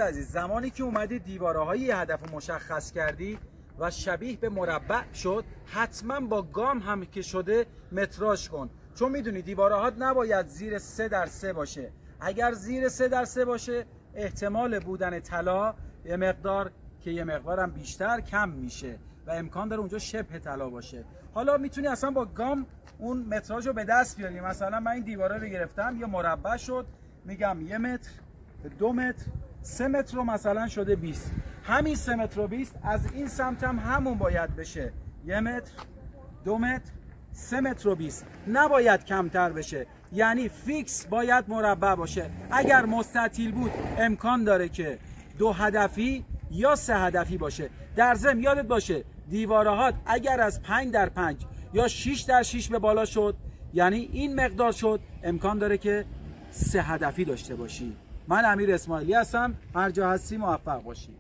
عزیز، زمانی که اومدی دیواره‌های یه هدف مشخص کردی و شبیه به مربع شد، حتما با گام هم که شده متراژ کن، چون میدونی دیوارهات نباید زیر 3x3 باشه. اگر زیر 3x3 باشه احتمال بودن طلا یه مقدارم بیشتر کم میشه و امکان داره اونجا شبه طلا باشه. حالا میتونی اصلا با گام اون متراژ رو به دست بیاری. مثلا من این دیواره رو گرفتم، یه مربع شد، میگم 1 متر، 2 متر، 3 متر رو مثلا شده 20. همین 3 متر و 20 از این سمت هم همون باید بشه. 1 متر، 2 متر، 3 متر و 20. نباید کمتر بشه. یعنی فیکس باید مربع باشه. اگر مستطیل بود امکان داره که 2 هدفی یا 3 هدفی باشه. در ضمن یادت باشه دیوارهات اگر از 5x5 یا 6x6 به بالا شد، یعنی این مقدار شد، امکان داره که 3 هدفی داشته باشی. من امیر اسماعیلی هستم. هر جا هستی موفق باشی.